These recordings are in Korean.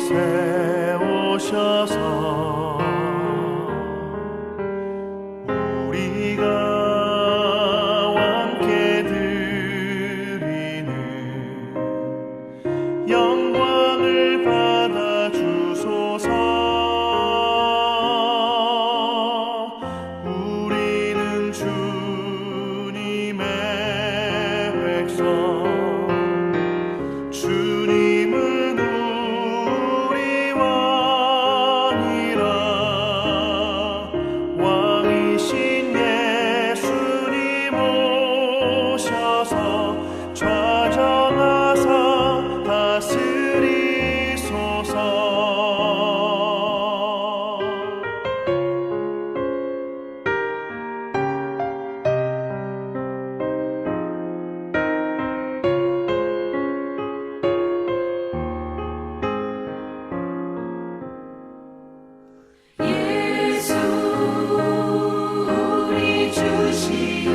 세우셔서 우리가 함께 드리는 영광을 받아 주소서. 우리는 주님의 백성, 주님은 우리 왕이라. 왕이신 예수님 오셔서 좌정하사 다스리소서. 예수 우리 주시여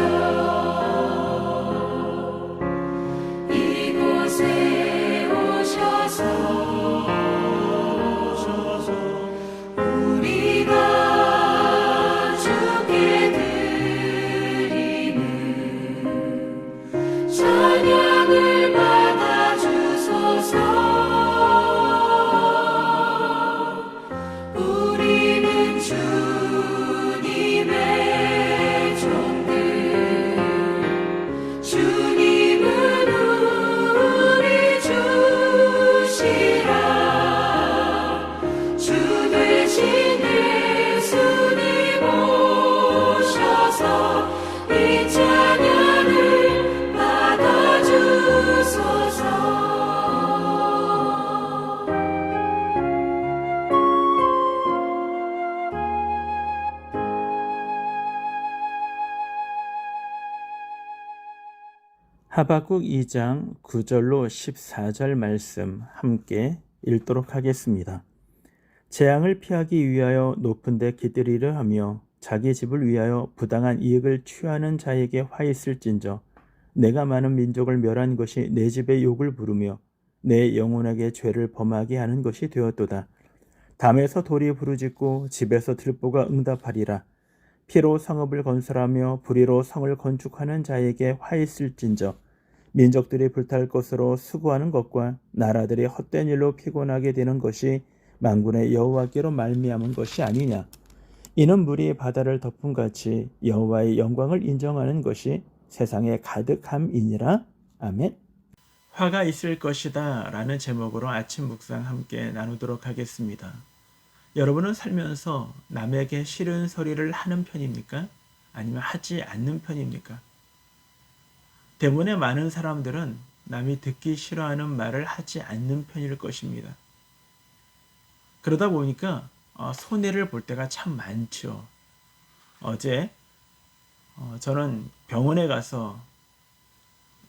이곳에 오셔서 우리가 주께 드리는 찬양을 받아 주소서. 우리는 주님의 종들, 주님은 우리 주시라. 주 되신 예수님 오셔서 이 찬양을 받아 주소서. 하박국 2장 9절로 14절 말씀 함께 읽도록 하겠습니다. 재앙을 피하기 위하여 높은 데 기들이려 하며 자기 집을 위하여 부당한 이익을 취하는 자에게 화 있을진저 내가 많은 민족을 멸한 것이 내 집에 욕을 부르며 내 영혼에게 죄를 범하게 하는 것이 되었도다. 담에서 돌이 부르짖고 집에서 들보가 응답하리라. 피로 성읍을 건설하며 불의로 성을 건축하는 자에게 화 있을진저 민족들이 불탈 것으로 수고하는 것과 나라들이 헛된 일로 피곤하게 되는 것이 만군의 여호와께로 말미암은 것이 아니냐. 이는 물이 바다를 덮음같이 여호와의 영광을 인정하는 것이 세상에 가득함이니라. 아멘. 화가 있을 것이다 라는 제목으로 아침 묵상 함께 나누도록 하겠습니다. 여러분은 살면서 남에게 싫은 소리를 하는 편입니까? 아니면 하지 않는 편입니까? 대부분의 많은 사람들은 남이 듣기 싫어하는 말을 하지 않는 편일 것입니다. 그러다 보니까 손해를 볼 때가 참 많죠. 어제 저는 병원에 가서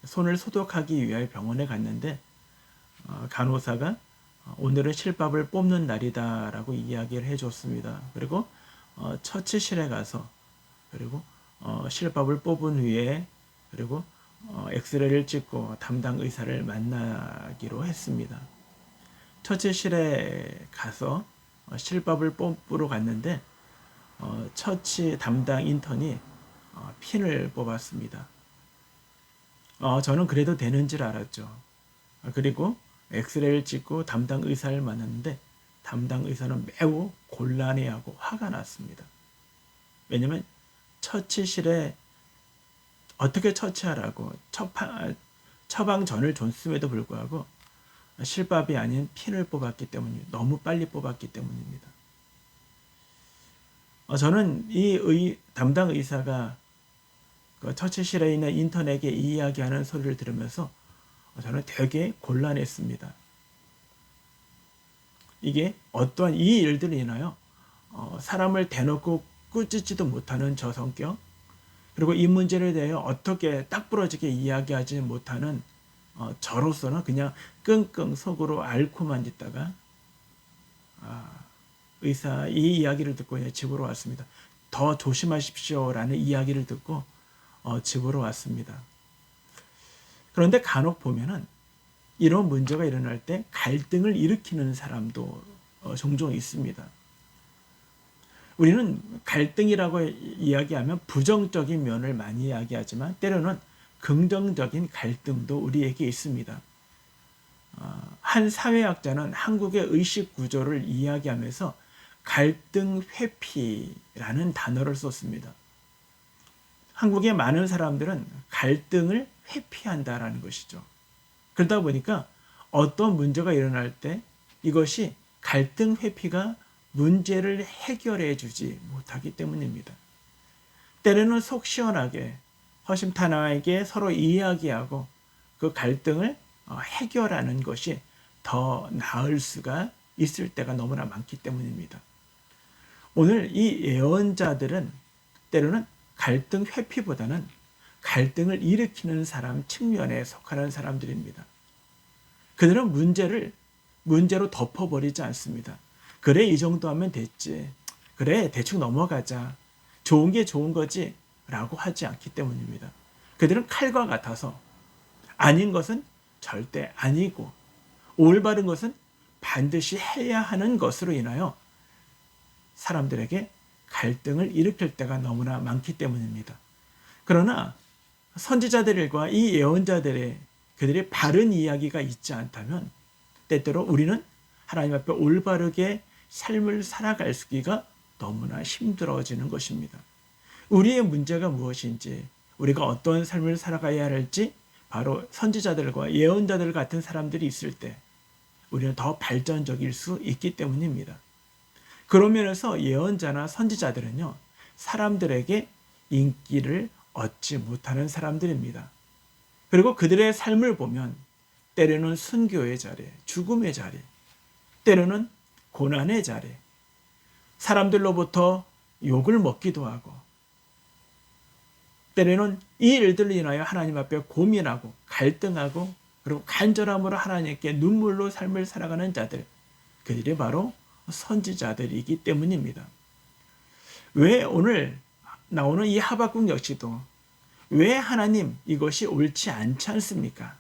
손을 소독하기 위하여 병원에 갔는데 간호사가 오늘은 실밥을 뽑는 날이다 라고 이야기를 해줬습니다. 그리고 처치실에 가서 그리고 실밥을 뽑은 후에 그리고 엑스레이를 찍고 담당 의사를 만나기로 했습니다. 처치실에 가서 실밥을 뽑으러 갔는데 처치 담당 인턴이 핀을 뽑았습니다. 저는 그래도 되는 줄 알았죠. 그리고 엑스레이를 찍고 담당 의사를 만났는데 담당 의사는 매우 곤란해하고 화가 났습니다. 왜냐하면 처치실에 어떻게 처치하라고 처방전을 줬음에도 불구하고 실밥이 아닌 핀을 뽑았기 때문에 너무 빨리 뽑았기 때문입니다. 저는 이 담당 의사가 그 처치실에 있는 인턴에게 이야기하는 소리를 들으면서 저는 되게 곤란했습니다. 이게 어떠한 이 일들로 인하여 사람을 대놓고 꾸짖지도 못하는 저 성격, 그리고 이 문제에 대해 어떻게 딱 부러지게 이야기하지 못하는 저로서는 그냥 끙끙 속으로 앓고만 있다가 의사 이 이야기를 듣고 집으로 왔습니다. 더 조심하십시오라는 이야기를 듣고 집으로 왔습니다. 그런데 간혹 보면은 이런 문제가 일어날 때 갈등을 일으키는 사람도 종종 있습니다. 우리는 갈등이라고 이야기하면 부정적인 면을 많이 이야기하지만 때로는 긍정적인 갈등도 우리에게 있습니다. 한 사회학자는 한국의 의식 구조를 이야기하면서 갈등 회피라는 단어를 썼습니다. 한국의 많은 사람들은 갈등을 회피한다라는 것이죠. 그러다 보니까 어떤 문제가 일어날 때 이것이 갈등 회피가 문제를 해결해 주지 못하기 때문입니다. 때로는 속 시원하게 허심탄회하게 서로 이야기하고 그 갈등을 해결하는 것이 더 나을 수가 있을 때가 너무나 많기 때문입니다. 오늘 이 예언자들은 때로는 갈등 회피보다는 갈등을 일으키는 사람 측면에 속하는 사람들입니다. 그들은 문제로 덮어버리지 않습니다. 그래, 이 정도 하면 됐지. 그래, 대충 넘어가자. 좋은 게 좋은 거지. 라고 하지 않기 때문입니다. 그들은 칼과 같아서 아닌 것은 절대 아니고 올바른 것은 반드시 해야 하는 것으로 인하여 사람들에게 갈등을 일으킬 때가 너무나 많기 때문입니다. 그러나 선지자들과 이 예언자들의 그들의 바른 이야기가 있지 않다면 때때로 우리는 하나님 앞에 올바르게 삶을 살아가기가 너무나 힘들어지는 것입니다. 우리의 문제가 무엇인지, 우리가 어떤 삶을 살아가야 할지 바로 선지자들과 예언자들 같은 사람들이 있을 때 우리는 더 발전적일 수 있기 때문입니다. 그런 면에서 예언자나 선지자들은요, 사람들에게 인기를 얻지 못하는 사람들입니다. 그리고 그들의 삶을 보면 때로는 순교의 자리, 죽음의 자리, 때로는 고난의 자리, 사람들로부터 욕을 먹기도 하고 때로는 이 일들로 인하여 하나님 앞에 고민하고 갈등하고 그리고 간절함으로 하나님께 눈물로 삶을 살아가는 자들, 그들이 바로 선지자들이기 때문입니다. 왜 오늘 나오는 이 하박국 역시도 왜 하나님 이것이 옳지 않지 않습니까?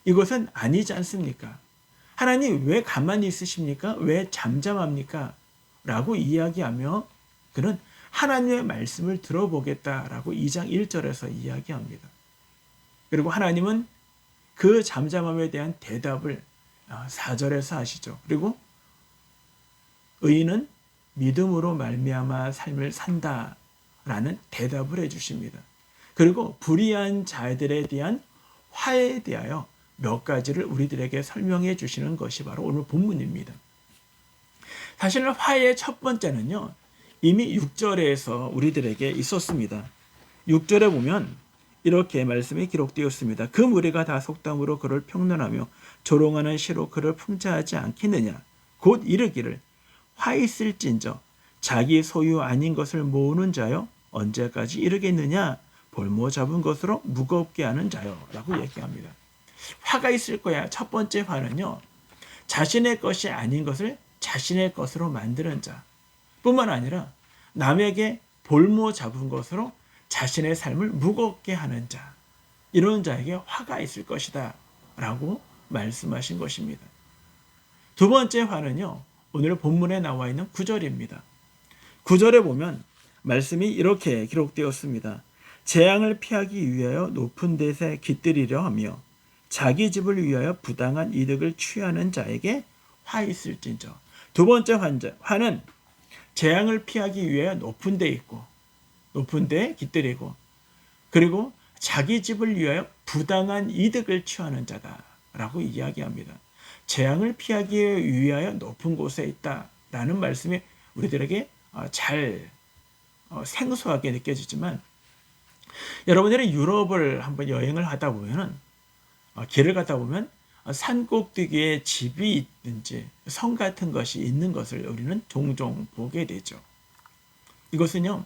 이것은 아니지 않습니까? 하나님 왜 가만히 있으십니까? 왜 잠잠합니까? 라고 이야기하며 그는 하나님의 말씀을 들어보겠다라고 2장 1절에서 이야기합니다. 그리고 하나님은 그 잠잠함에 대한 대답을 4절에서 하시죠. 그리고 의인은 믿음으로 말미암아 삶을 산다라는 대답을 해주십니다. 그리고 불의한 자들에 대한 화해에 대하여 몇 가지를 우리들에게 설명해 주시는 것이 바로 오늘 본문입니다. 사실 화해의 첫 번째는요, 이미 6절에서 우리들에게 있었습니다. 6절에 보면 이렇게 말씀이 기록되었습니다. 그 무리가 다 속담으로 그를 평론하며 조롱하는 시로 그를 풍자하지 않겠느냐. 곧 이르기를 화 있을진저 자기 소유 아닌 것을 모으는 자여 언제까지 이르겠느냐. 볼모 잡은 것으로 무겁게 하는 자여 라고 얘기합니다. 화가 있을 거야. 첫 번째 화는요, 자신의 것이 아닌 것을 자신의 것으로 만드는 자 뿐만 아니라 남에게 볼모 잡은 것으로 자신의 삶을 무겁게 하는 자, 이런 자에게 화가 있을 것이다 라고 말씀하신 것입니다. 두 번째 화는요, 오늘 본문에 나와 있는 9절입니다. 9절에 보면 말씀이 이렇게 기록되었습니다. 재앙을 피하기 위하여 높은 데에 깃들이려 하며 자기 집을 위하여 부당한 이득을 취하는 자에게 화 있을진저. 두 번째 화는 재앙을 피하기 위해 높은 데 있고 높은 데에 깃들이고 그리고 자기 집을 위하여 부당한 이득을 취하는 자다라고 이야기합니다. 재앙을 피하기 위하여 높은 곳에 있다라는 말씀이 우리들에게 잘 생소하게 느껴지지만 여러분들이 유럽을 한번 여행을 하다 보면은 길을 가다 보면 산 꼭대기에 집이 있든지 성 같은 것이 있는 것을 우리는 종종 보게 되죠. 이것은요,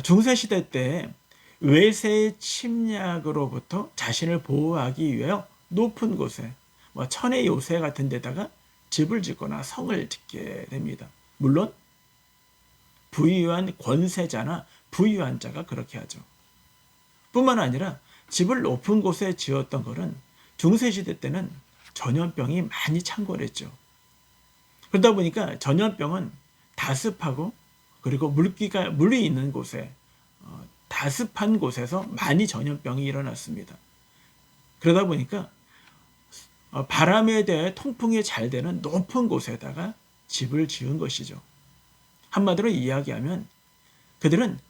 중세시대 때 외세의 침략으로부터 자신을 보호하기 위하여 높은 곳에 천의 요새 같은 데다가 집을 짓거나 성을 짓게 됩니다. 물론 부유한 권세자나 부유한 자가 그렇게 하죠. 뿐만 아니라 집을 높은 곳에 지었던 것은 중세시대 때는 전염병이 많이 창궐했죠. 그러다 보니까 전염병은 다습하고 그리고 물이 있는 곳에 다습한 곳에서 많이 전염병이 일어났습니다. 그러다 보니까 바람에 대해 통풍이 잘 되는 높은 곳에다가 집을 지은 것이죠. 한마디로 이야기하면 그들은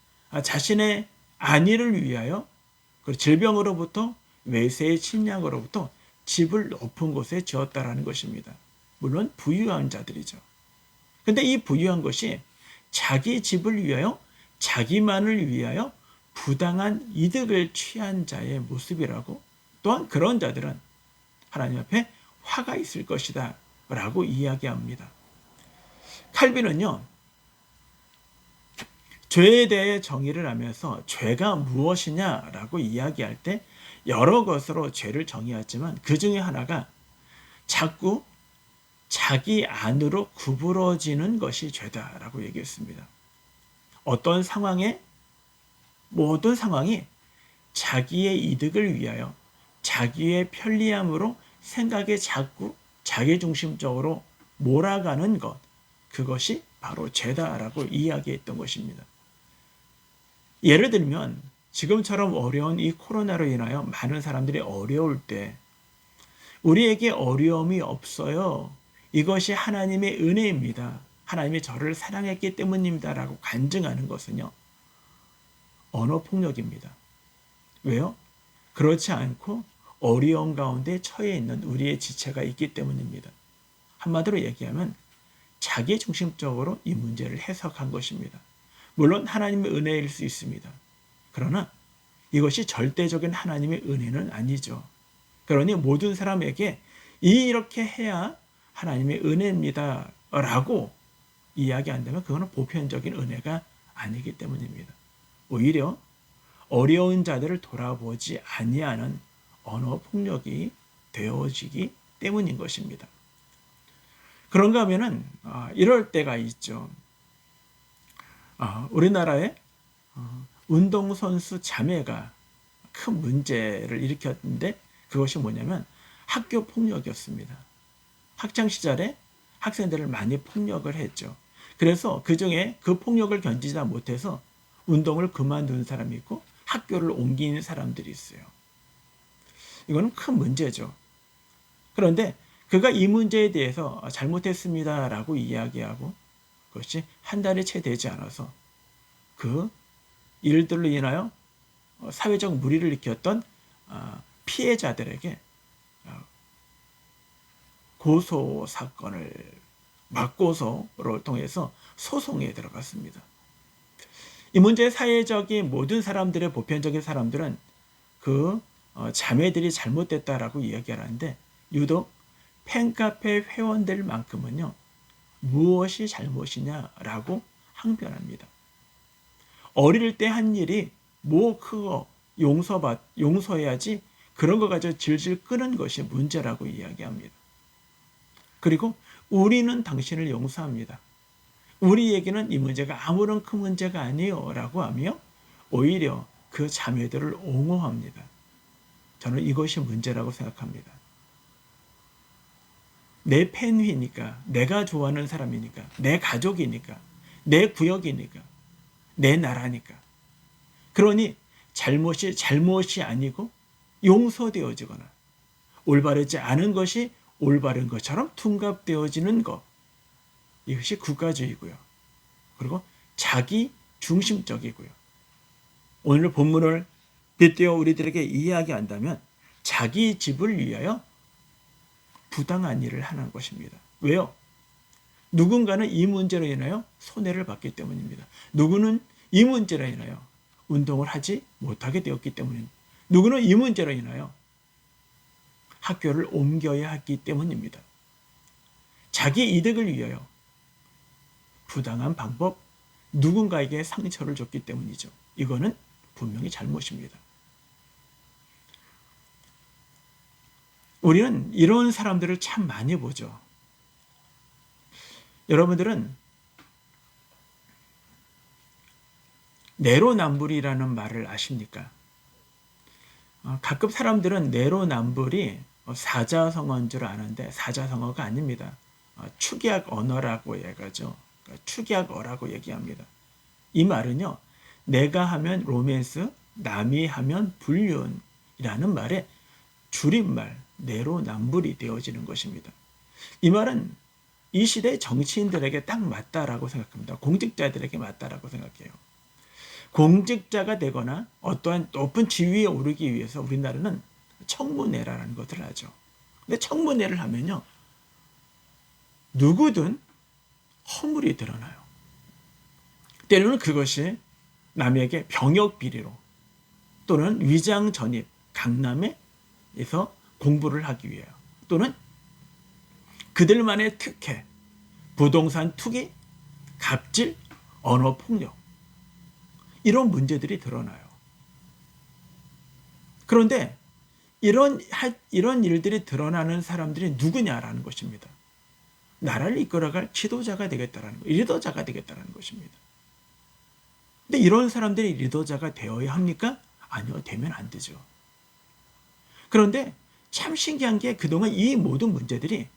자신의 안위를 위하여 질병으로부터 외세의 침략으로부터 집을 높은 곳에 지었다라는 것입니다. 물론 부유한 자들이죠. 근데 이 부유한 것이 자기 집을 위하여 자기만을 위하여 부당한 이득을 취한 자의 모습이라고, 또한 그런 자들은 하나님 앞에 화가 있을 것이다 라고 이야기합니다. 칼빈은요, 죄에 대해 정의를 하면서 죄가 무엇이냐라고 이야기할 때 여러 것으로 죄를 정의하지만 그 중에 하나가 자꾸 자기 안으로 구부러지는 것이 죄다라고 얘기했습니다. 어떤 상황에, 모든 상황이 자기의 이득을 위하여 자기의 편리함으로 생각에 자꾸 자기중심적으로 몰아가는 것, 그것이 바로 죄다라고 이야기했던 것입니다. 예를 들면 지금처럼 어려운 이 코로나로 인하여 많은 사람들이 어려울 때 우리에게 어려움이 없어요. 이것이 하나님의 은혜입니다. 하나님이 저를 사랑했기 때문입니다. 라고 간증하는 것은요, 언어폭력입니다. 왜요? 그렇지 않고 어려운 가운데 처해 있는 우리의 지체가 있기 때문입니다. 한마디로 얘기하면 자기중심적으로 이 문제를 해석한 것입니다. 물론 하나님의 은혜일 수 있습니다. 그러나 이것이 절대적인 하나님의 은혜는 아니죠. 그러니 모든 사람에게 이렇게 해야 하나님의 은혜입니다 라고 이야기한다면 그거는 보편적인 은혜가 아니기 때문입니다. 오히려 어려운 자들을 돌아보지 아니하는 언어 폭력이 되어지기 때문인 것입니다. 그런가 하면은 이럴 때가 있죠. 우리나라에 운동선수 자매가 큰 문제를 일으켰는데 그것이 뭐냐면 학교 폭력이었습니다. 학창시절에 학생들을 많이 폭력을 했죠. 그래서 그중에 그 폭력을 견디지 못해서 운동을 그만둔 사람이 있고 학교를 옮긴 사람들이 있어요. 이거는 큰 문제죠. 그런데 그가 이 문제에 대해서 잘못했습니다 라고 이야기하고 그것이 한 달이 채 되지 않아서 그 일들로 인하여 사회적 물의를 일으켰던 피해자들에게 고소 사건을 맞고소를 통해서 소송에 들어갔습니다. 이 문제의 사회적인 모든 사람들의 보편적인 사람들은 그 자매들이 잘못됐다라고 이야기하는데 유독 팬카페 회원들만큼은요, 무엇이 잘못이냐라고 항변합니다. 어릴 때 한 일이 뭐 그거 용서해야지 그런 거 가지고 질질 끄는 것이 문제라고 이야기합니다. 그리고 우리는 당신을 용서합니다. 우리에게는 이 문제가 아무런 큰 문제가 아니에요 라고 하며 오히려 그 자매들을 옹호합니다. 저는 이것이 문제라고 생각합니다. 내 팬이니까, 내가 좋아하는 사람이니까, 내 가족이니까, 내 구역이니까, 내 나라니까. 그러니 잘못이 아니고 용서되어지거나 올바르지 않은 것이 올바른 것처럼 둔갑되어지는 것, 이것이 국가주의고요. 그리고 자기 중심적이고요. 오늘 본문을 빗대어 우리들에게 이야기한다면 자기 집을 위하여 부당한 일을 하는 것입니다. 왜요? 누군가는 이 문제로 인하여 손해를 받기 때문입니다. 누구는 이 문제로 인하여 운동을 하지 못하게 되었기 때문입니다. 누구는 이 문제로 인하여 학교를 옮겨야 했기 때문입니다. 자기 이득을 위하여 부당한 방법, 누군가에게 상처를 줬기 때문이죠. 이거는 분명히 잘못입니다. 우리는 이런 사람들을 참 많이 보죠. 여러분들은 내로남불이라는 말을 아십니까? 가끔 사람들은 내로남불이 사자성어인 줄 아는데 사자성어가 아닙니다. 축약 언어라고 얘기하죠. 그러니까 축약어라고 얘기합니다. 이 말은요, 내가 하면 로맨스, 남이 하면 불륜이라는 말의 줄임말, 내로남불이 되어지는 것입니다. 이 말은 이 시대의 정치인들에게 딱 맞다라고 생각합니다. 공직자들에게 맞다라고 생각해요. 공직자가 되거나 어떠한 높은 지위에 오르기 위해서 우리나라는 청문회라는 것을 하죠. 근데 청문회를 하면요, 누구든 허물이 드러나요. 때로는 그것이 남에게 병역 비리로 또는 위장 전입, 강남에서 공부를 하기 위해요. 또는 그들만의 특혜, 부동산 투기, 갑질, 언어 폭력, 이런 문제들이 드러나요. 그런데 이런 일들이 드러나는 사람들이 누구냐라는 것입니다. 나라를 이끌어갈 지도자가 되겠다라는 것, 리더자가 되겠다라는 것입니다. 근데 이런 사람들이 리더자가 되어야 합니까? 아니요, 되면 안 되죠. 그런데 참 신기한 게 그동안 이 모든 문제들이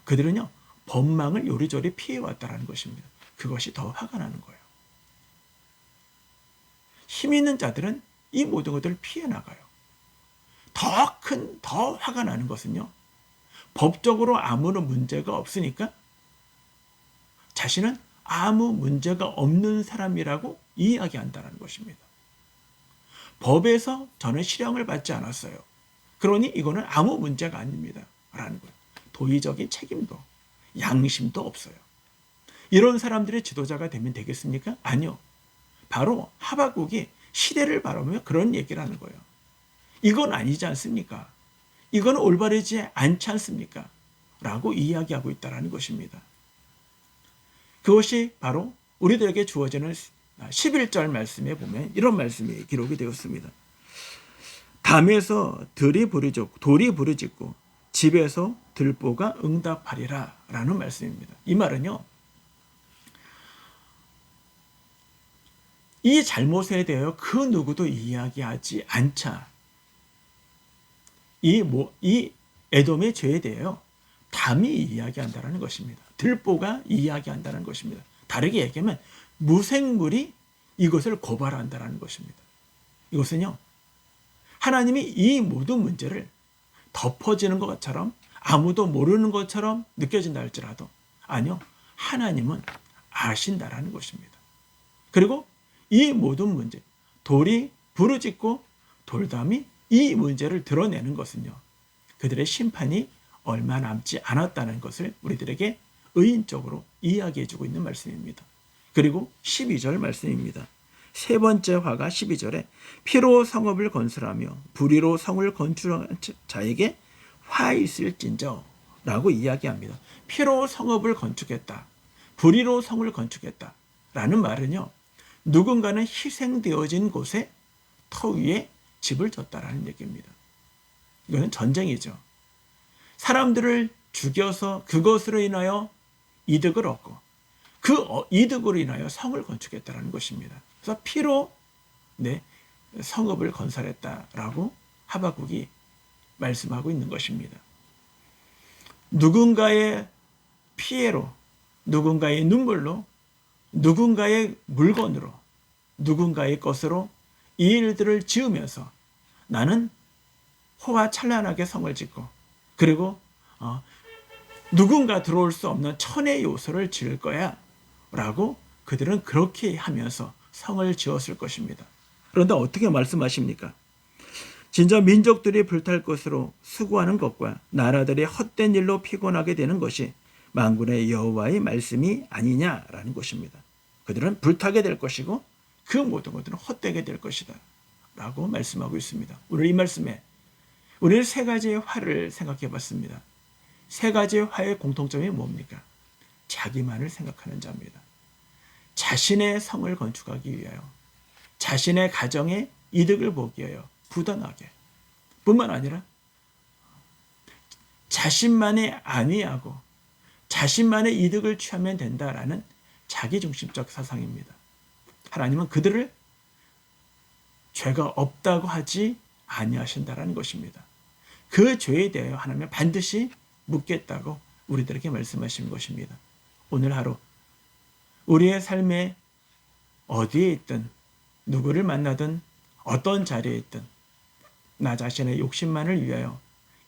그들은요, 법망을 요리조리 피해왔다라는 것입니다. 그것이 더 화가 나는 거예요. 힘 있는 자들은 이 모든 것들을 피해 나가요. 더 화가 나는 것은요, 법적으로 아무런 문제가 없으니까 자신은 아무 문제가 없는 사람이라고 이야기한다는 것입니다. 법에서 저는 실형을 받지 않았어요. 그러니 이거는 아무 문제가 아닙니다. 라는 거예요. 도의적인 책임도, 양심도 없어요. 이런 사람들의 지도자가 되면 되겠습니까? 아니요. 바로 하박국이 시대를 바라보며 그런 얘기를 하는 거예요. 이건 아니지 않습니까? 이건 올바르지 않지 않습니까? 라고 이야기하고 있다는 것입니다. 그것이 바로 우리들에게 주어지는 11절 말씀에 보면 이런 말씀이 기록이 되었습니다. 담에서 돌이 부르짖고 집에서 들보가 응답하리라 라는 말씀입니다. 이 말은요, 이 잘못에 대하여 그 누구도 이야기하지 않자 이 에돔의 죄에 대하여 담이 이야기한다는 것입니다. 들보가 이야기한다는 것입니다. 다르게 얘기하면 무생물이 이것을 고발한다는 것입니다. 이것은요, 하나님이 이 모든 문제를 덮어지는 것처럼 아무도 모르는 것처럼 느껴진다 할지라도 아니요, 하나님은 아신다라는 것입니다. 그리고 이 모든 문제, 돌이 부르짖고 돌담이 이 문제를 드러내는 것은요, 그들의 심판이 얼마 남지 않았다는 것을 우리들에게 의인적으로 이야기해주고 있는 말씀입니다. 그리고 12절 말씀입니다. 세 번째 화가 12절에 피로 성읍을 건설하며 불의로 성을 건축한 자에게 화 있을진저 라고 이야기합니다. 피로 성읍을 건축했다, 불의로 성을 건축했다 라는 말은요, 누군가는 희생되어진 곳에 터 위에 집을 졌다라는 얘기입니다. 이거는 전쟁이죠. 사람들을 죽여서 그것으로 인하여 이득을 얻고 그 이득으로 인하여 성을 건축했다는 것입니다. 그래서 피로 성읍을 건설했다라고 하박국이 말씀하고 있는 것입니다. 누군가의 피해로, 누군가의 눈물로, 누군가의 물건으로, 누군가의 것으로 이 일들을 지으면서 나는 호화찬란하게 성을 짓고 그리고 누군가 들어올 수 없는 천의 요소를 지을 거야 라고 그들은 그렇게 하면서 성을 지었을 것입니다. 그런데 어떻게 말씀하십니까? 진짜 민족들이 불탈 것으로 수고하는 것과 나라들이 헛된 일로 피곤하게 되는 것이 만군의 여호와의 말씀이 아니냐라는 것입니다. 그들은 불타게 될 것이고 그 모든 것들은 헛되게 될 것이다 라고 말씀하고 있습니다. 오늘 이 말씀에 우리는 세 가지의 화를 생각해 봤습니다. 세 가지의 화의 공통점이 뭡니까? 자기만을 생각하는 자입니다. 자신의 성을 건축하기 위하여, 자신의 가정의 이득을 보기 위하여 부당하게, 뿐만 아니라 자신만의 안위하고 자신만의 이득을 취하면 된다라는 자기중심적 사상입니다. 하나님은 그들을 죄가 없다고 하지 아니하신다라는 것입니다. 그 죄에 대하여 하나님은 반드시 묻겠다고 우리들에게 말씀하신 것입니다. 오늘 하루 우리의 삶에 어디에 있든 누구를 만나든 어떤 자리에 있든 나 자신의 욕심만을 위하여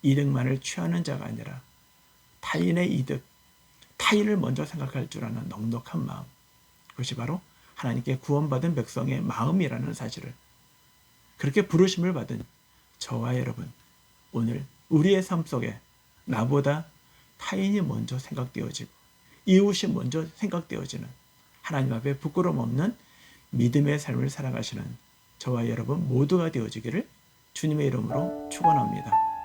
이득만을 취하는 자가 아니라 타인의 이득, 타인을 먼저 생각할 줄 아는 넉넉한 마음, 그것이 바로 하나님께 구원받은 백성의 마음이라는 사실을, 그렇게 부르심을 받은 저와 여러분, 오늘 우리의 삶 속에 나보다 타인이 먼저 생각되어지고 이웃이 먼저 생각되어지는, 하나님 앞에 부끄러움 없는 믿음의 삶을 살아가시는 저와 여러분 모두가 되어지기를 주님의 이름으로 축원합니다.